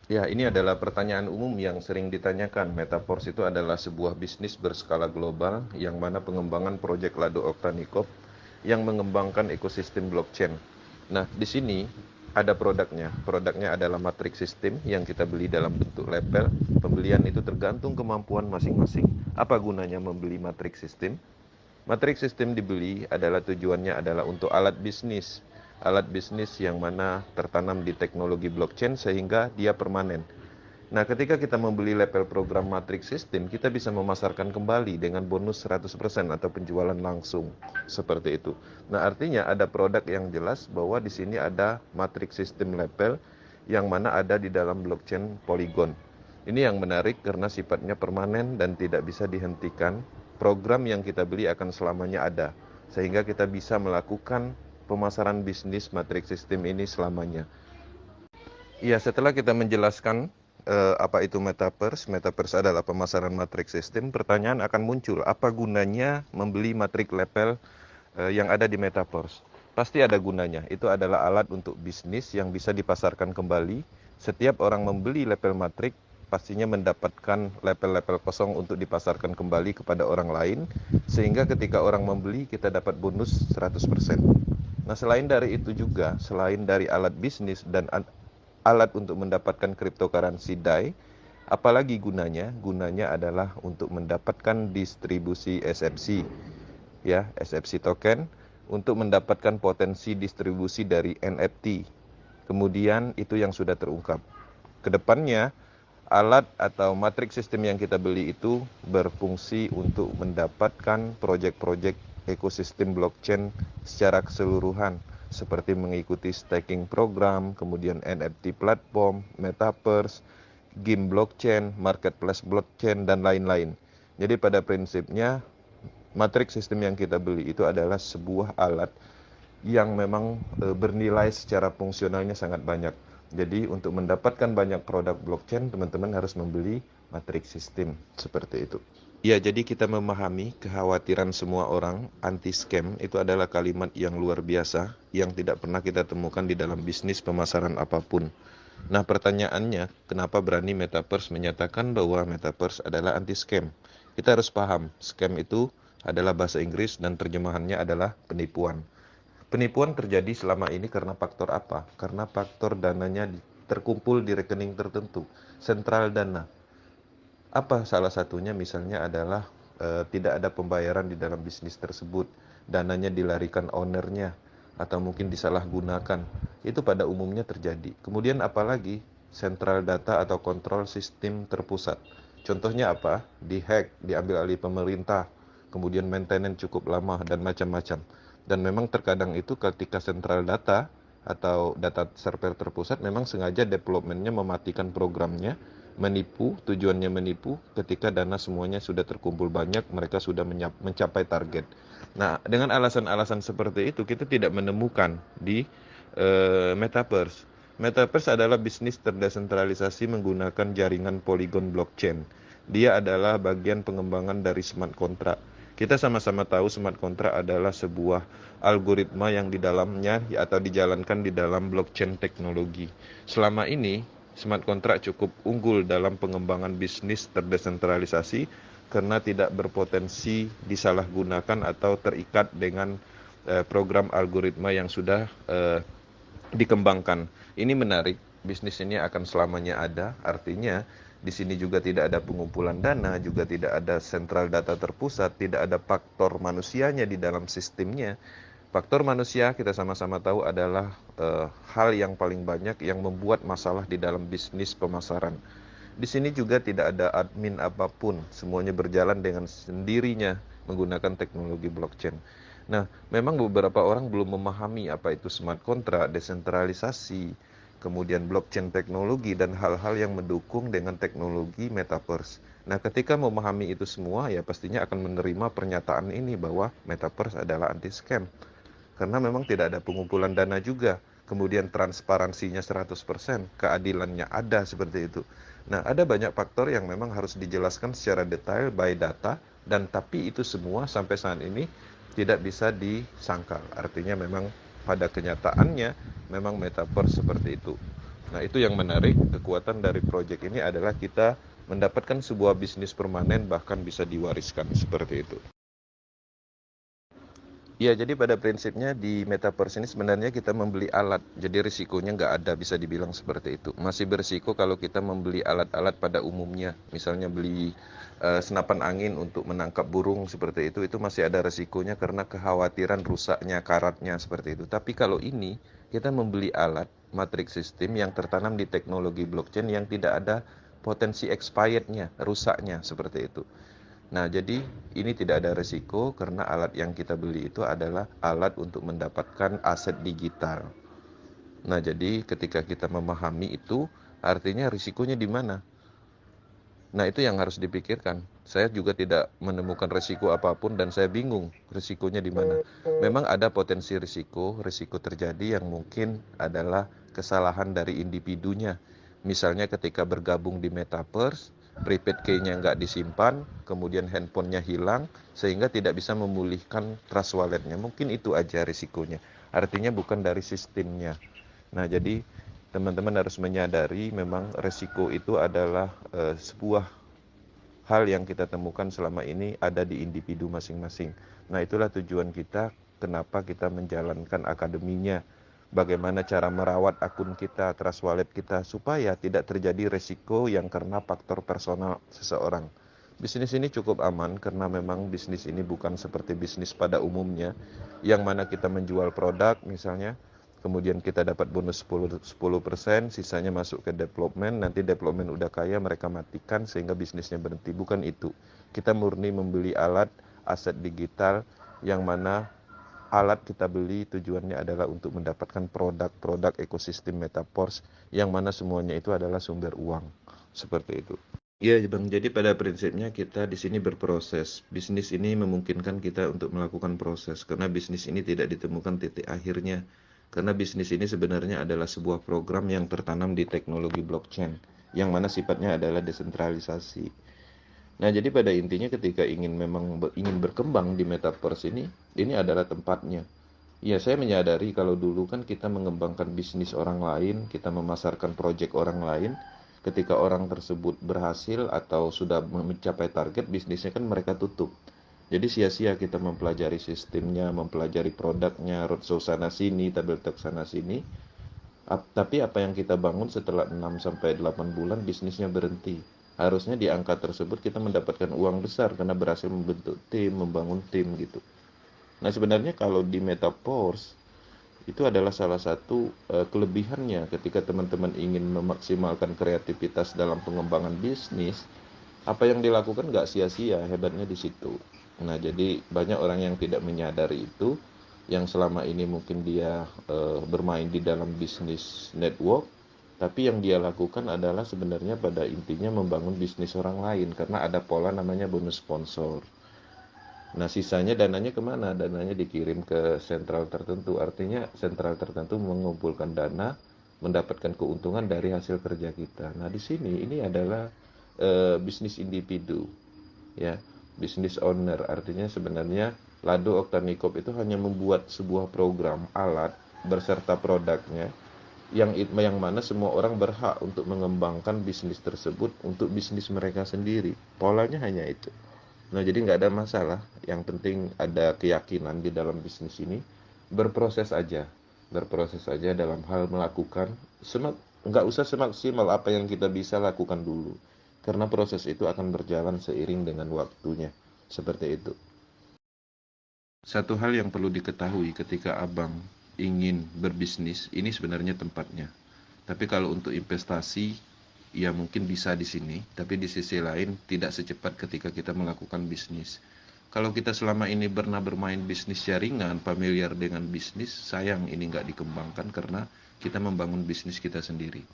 Ya, ini adalah pertanyaan umum yang sering ditanyakan. Metaverse itu adalah sebuah bisnis berskala global yang mana pengembangan proyek Lado Oktanikov yang mengembangkan ekosistem blockchain. Nah, di sini ada produknya. Produknya adalah matrix system yang kita beli dalam bentuk label. Pembelian itu tergantung kemampuan masing-masing. Apa gunanya membeli matrix system? Matrix system dibeli adalah tujuannya adalah untuk alat bisnis. Alat bisnis yang mana tertanam di teknologi blockchain sehingga dia permanen. Nah, ketika kita membeli label program Matrix System, kita bisa memasarkan kembali dengan bonus 100% atau penjualan langsung. Seperti itu. Nah, artinya ada produk yang jelas bahwa di sini ada Matrix System label yang mana ada di dalam blockchain Polygon. Ini yang menarik karena sifatnya permanen dan tidak bisa dihentikan. Program yang kita beli akan selamanya ada. Sehingga kita bisa melakukan pemasaran bisnis Matrix System ini selamanya. Iya, setelah kita menjelaskan apa itu metaverse, metaverse adalah pemasaran matrix system, pertanyaan akan muncul, apa gunanya membeli matrix level yang ada di metaverse? Pasti ada gunanya. Itu adalah alat untuk bisnis yang bisa dipasarkan kembali. Setiap orang membeli level matrix pastinya mendapatkan level-level kosong untuk dipasarkan kembali kepada orang lain, sehingga ketika orang membeli kita dapat bonus 100%. Nah, selain dari itu juga, selain dari alat bisnis dan alat untuk mendapatkan cryptocurrency DAI, apalagi gunanya? Gunanya adalah untuk mendapatkan distribusi SFC, ya, SFC token, untuk mendapatkan potensi distribusi dari NFT. Kemudian itu yang sudah terungkap. Kedepannya, alat atau matrix sistem yang kita beli itu berfungsi untuk mendapatkan proyek-proyek ekosistem blockchain secara keseluruhan, seperti mengikuti staking program, kemudian NFT platform, metaverse, game blockchain, marketplace blockchain, dan lain-lain. Jadi pada prinsipnya, matrix sistem yang kita beli itu adalah sebuah alat yang memang bernilai secara fungsionalnya sangat banyak. Jadi untuk mendapatkan banyak produk blockchain, teman-teman harus membeli matrix system seperti itu. Ya, jadi kita memahami kekhawatiran semua orang anti scam itu adalah kalimat yang luar biasa yang tidak pernah kita temukan di dalam bisnis pemasaran apapun. Nah, pertanyaannya, kenapa berani Metaverse menyatakan bahwa Metaverse adalah anti scam? Kita harus paham, scam itu adalah bahasa Inggris dan terjemahannya adalah penipuan. Penipuan terjadi selama ini karena faktor apa? Karena faktor dananya terkumpul di rekening tertentu, sentral dana. Apa salah satunya? Misalnya adalah tidak ada pembayaran di dalam bisnis tersebut, dananya dilarikan ownernya, atau mungkin disalahgunakan. Itu pada umumnya terjadi. Kemudian apalagi? Sentral data atau kontrol sistem terpusat. Contohnya apa? Dihack, diambil alih pemerintah, kemudian maintenance cukup lama, dan macam-macam. Dan memang terkadang itu ketika sentral data atau data server terpusat memang sengaja developmentnya mematikan programnya, menipu, tujuannya menipu ketika dana semuanya sudah terkumpul banyak, mereka sudah mencapai target. Nah, dengan alasan-alasan seperti itu kita tidak menemukan di Metaverse. Metaverse adalah bisnis terdesentralisasi menggunakan jaringan Polygon blockchain. Dia adalah bagian pengembangan dari smart contract. Kita sama-sama tahu smart contract adalah sebuah algoritma yang di dalamnya atau dijalankan di dalam blockchain teknologi. Selama ini, smart contract cukup unggul dalam pengembangan bisnis terdesentralisasi karena tidak berpotensi disalahgunakan atau terikat dengan program algoritma yang sudah dikembangkan. Ini menarik, bisnis ini akan selamanya ada, artinya di sini juga tidak ada pengumpulan dana, juga tidak ada sentral data terpusat, tidak ada faktor manusianya di dalam sistemnya. Faktor manusia kita sama-sama tahu adalah hal yang paling banyak yang membuat masalah di dalam bisnis pemasaran. Di sini juga tidak ada admin apapun, semuanya berjalan dengan sendirinya menggunakan teknologi blockchain. Nah, memang beberapa orang belum memahami apa itu smart contract, desentralisasi, kemudian blockchain teknologi, dan hal-hal yang mendukung dengan teknologi metaverse. Nah, ketika memahami itu semua, ya pastinya akan menerima pernyataan ini bahwa metaverse adalah anti-scam. Karena memang tidak ada pengumpulan dana juga. Kemudian transparansinya 100%, keadilannya ada seperti itu. Nah, ada banyak faktor yang memang harus dijelaskan secara detail by data, dan tapi itu semua sampai saat ini tidak bisa disangkal. Artinya memang pada kenyataannya memang metaverse seperti itu. Nah, itu yang menarik, kekuatan dari proyek ini adalah kita mendapatkan sebuah bisnis permanen, bahkan bisa diwariskan seperti itu. Ya, jadi pada prinsipnya di Metaverse ini sebenarnya kita membeli alat, jadi risikonya nggak ada, bisa dibilang seperti itu. Masih berisiko kalau kita membeli alat-alat pada umumnya, misalnya beli senapan angin untuk menangkap burung seperti itu masih ada risikonya karena kekhawatiran rusaknya karatnya seperti itu. Tapi kalau ini, kita membeli alat, matrix system yang tertanam di teknologi blockchain yang tidak ada potensi expirednya, rusaknya seperti itu. Nah, jadi ini tidak ada resiko karena alat yang kita beli itu adalah alat untuk mendapatkan aset digital. Nah, jadi ketika kita memahami itu, artinya risikonya di mana? Nah, itu yang harus dipikirkan. Saya juga tidak menemukan risiko apapun dan saya bingung risikonya di mana. Memang ada potensi risiko terjadi yang mungkin adalah kesalahan dari individunya. Misalnya ketika bergabung di Metaverse, prepaid key-nya nggak disimpan, kemudian handphonenya hilang, sehingga tidak bisa memulihkan trust wallet-nya. Mungkin itu aja risikonya. Artinya bukan dari sistemnya. Nah, jadi teman-teman harus menyadari memang resiko itu adalah sebuah hal yang kita temukan selama ini ada di individu masing-masing. Nah, itulah tujuan kita, kenapa kita menjalankan akademinya. Bagaimana cara merawat akun kita, trust wallet kita, supaya tidak terjadi resiko yang karena faktor personal seseorang. Bisnis ini cukup aman karena memang bisnis ini bukan seperti bisnis pada umumnya, yang mana kita menjual produk misalnya, kemudian kita dapat bonus 10%, sisanya masuk ke development, nanti development udah kaya mereka matikan sehingga bisnisnya berhenti. Bukan itu. Kita murni membeli alat, aset digital yang mana alat kita beli tujuannya adalah untuk mendapatkan produk-produk ekosistem Metaverse yang mana semuanya itu adalah sumber uang. Seperti itu. Iya, Bang. Jadi pada prinsipnya kita di sini berproses. Bisnis ini memungkinkan kita untuk melakukan proses karena bisnis ini tidak ditemukan titik akhirnya. Karena bisnis ini sebenarnya adalah sebuah program yang tertanam di teknologi blockchain, yang mana sifatnya adalah desentralisasi. Nah, jadi pada intinya ketika ingin berkembang di Metaverse ini adalah tempatnya. Ya, saya menyadari kalau dulu kan kita mengembangkan bisnis orang lain, kita memasarkan proyek orang lain, ketika orang tersebut berhasil atau sudah mencapai target bisnisnya kan mereka tutup. Jadi sia-sia kita mempelajari sistemnya, mempelajari produknya, roadshow sana sini, tabel tek sana sini. Tapi apa yang kita bangun setelah 6 sampai 8 bulan bisnisnya berhenti. Harusnya di angka tersebut kita mendapatkan uang besar karena berhasil membentuk tim, membangun tim gitu. Nah, sebenarnya kalau di Metaverse itu adalah salah satu kelebihannya ketika teman-teman ingin memaksimalkan kreativitas dalam pengembangan bisnis, apa yang dilakukan nggak sia-sia, hebatnya di situ. Nah, jadi banyak orang yang tidak menyadari itu, yang selama ini mungkin dia bermain di dalam bisnis network, tapi yang dia lakukan adalah sebenarnya pada intinya membangun bisnis orang lain, karena ada pola namanya bonus sponsor. Nah, sisanya dananya kemana? Dananya dikirim ke sentral tertentu, artinya sentral tertentu mengumpulkan dana, mendapatkan keuntungan dari hasil kerja kita. Nah, di sini ini adalah bisnis individu, ya, bisnis owner. Artinya sebenarnya Lado Oktanikop itu hanya membuat sebuah program alat berserta produknya yang mana semua orang berhak untuk mengembangkan bisnis tersebut untuk bisnis mereka sendiri. Polanya hanya itu. Nah, jadi nggak ada masalah. Yang penting ada keyakinan di dalam bisnis ini. Berproses aja, dalam hal melakukan. Nggak usah semaksimal apa yang kita bisa lakukan dulu. Karena proses itu akan berjalan seiring dengan waktunya. Seperti itu. Satu hal yang perlu diketahui ketika abang ingin berbisnis, ini sebenarnya tempatnya. Tapi kalau untuk investasi, ya mungkin bisa di sini. Tapi di sisi lain tidak secepat ketika kita melakukan bisnis. Kalau kita selama ini pernah bermain bisnis jaringan, familiar dengan bisnis, sayang ini nggak dikembangkan karena kita membangun bisnis kita sendiri.